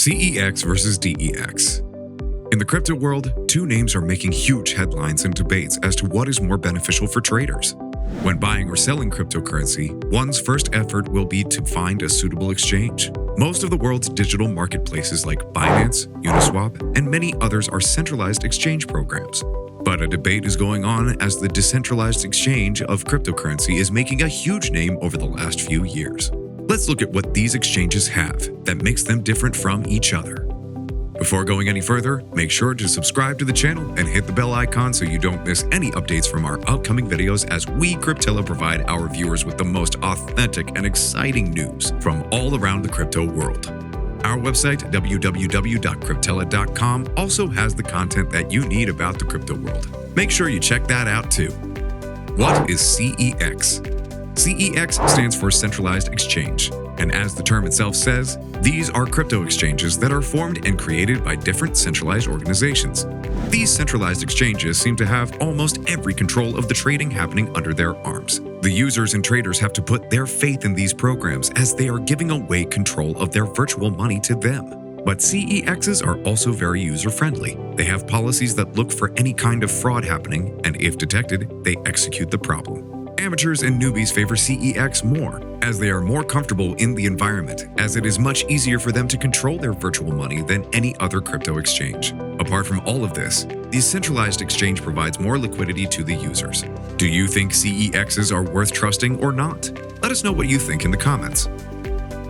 CEX versus DEX. In the crypto world, two names are making huge headlines and debates as to what is more beneficial for traders. When buying or selling cryptocurrency, one's first effort will be to find a suitable exchange. Most of the world's digital marketplaces like Binance, Uniswap, and many others are centralized exchange programs. But a debate is going on as the decentralized exchange of cryptocurrency is making a huge name over the last few years. Let's look at what these exchanges have that makes them different from each other. Before going any further, make sure to subscribe to the channel and hit the bell icon so you don't miss any updates from our upcoming videos, as we, Cryptela, provide our viewers with the most authentic and exciting news from all around the crypto world. Our website, www.cryptela.com, also has the content that you need about the crypto world. Make sure you check that out too. What is CEX? CEX stands for Centralized Exchange, and as the term itself says, these are crypto exchanges that are formed and created by different centralized organizations. These centralized exchanges seem to have almost every control of the trading happening under their arms. The users and traders have to put their faith in these programs, as they are giving away control of their virtual money to them. But CEXs are also very user-friendly. They have policies that look for any kind of fraud happening, and if detected, they execute the problem. Amateurs and newbies favor CEX more, as they are more comfortable in the environment, as it is much easier for them to control their virtual money than any other crypto exchange. Apart from all of this, the centralized exchange provides more liquidity to the users. Do you think CEXs are worth trusting or not? Let us know what you think in the comments.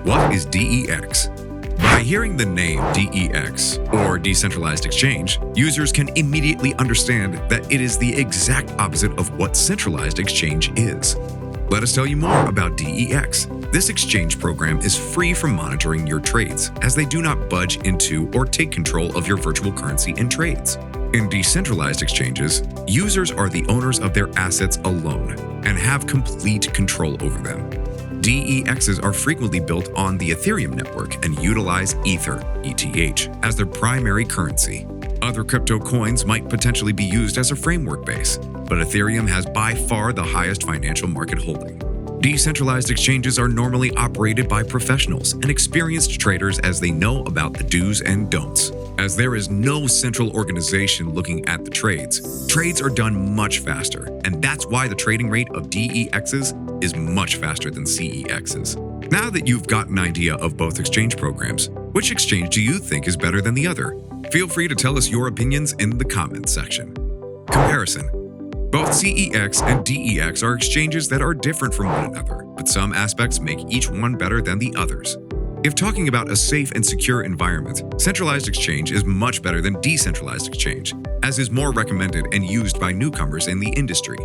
What is DEX? By hearing the name DEX, or Decentralized Exchange, users can immediately understand that it is the exact opposite of what Centralized Exchange is. Let us tell you more about DEX. This exchange program is free from monitoring your trades, as they do not budge into or take control of your virtual currency in trades. In decentralized exchanges, users are the owners of their assets alone and have complete control over them. DEXs are frequently built on the Ethereum network and utilize Ether, ETH, as their primary currency. Other crypto coins might potentially be used as a framework base, but Ethereum has by far the highest financial market holding. Decentralized exchanges are normally operated by professionals and experienced traders, as they know about the do's and don'ts. As there is no central organization looking at the trades are done much faster, and that's why the trading rate of DEXs is much faster than CEXs. Now that you've got an idea of both exchange programs, which exchange do you think is better than the other? Feel free to tell us your opinions in the comments section. Comparison. Both CEX and DEX are exchanges that are different from one another, but some aspects make each one better than the others. If talking about a safe and secure environment, centralized exchange is much better than decentralized exchange, as is more recommended and used by newcomers in the industry.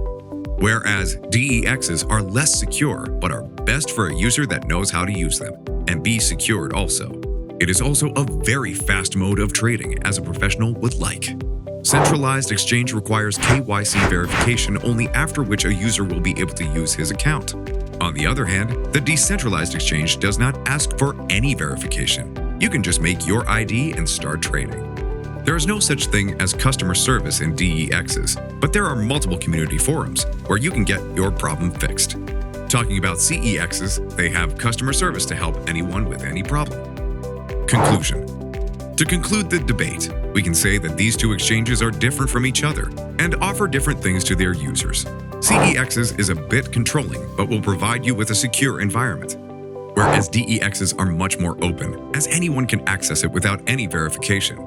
Whereas DEXs are less secure, but are best for a user that knows how to use them, and be secured also. It is also a very fast mode of trading, as a professional would like. Centralized exchange requires KYC verification, only after which a user will be able to use his account. On the other hand, the decentralized exchange does not ask for any verification. You can just make your ID and start trading. There is no such thing as customer service in DEXs, but there are multiple community forums where you can get your problem fixed. Talking about CEXs, they have customer service to help anyone with any problem. Conclusion. To conclude the debate, we can say that these two exchanges are different from each other and offer different things to their users. CEXs is a bit controlling, but will provide you with a secure environment, whereas DEXs are much more open, as anyone can access it without any verification.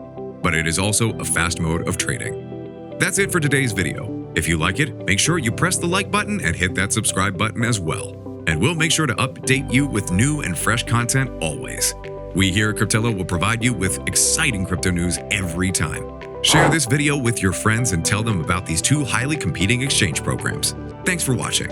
But it is also a fast mode of trading. That's it for today's video. If you like it, make sure you press the like button and hit that subscribe button as well. And we'll make sure to update you with new and fresh content always. We here at Cryptela will provide you with exciting crypto news every time. Share this video with your friends and tell them about these two highly competing exchange programs. Thanks for watching.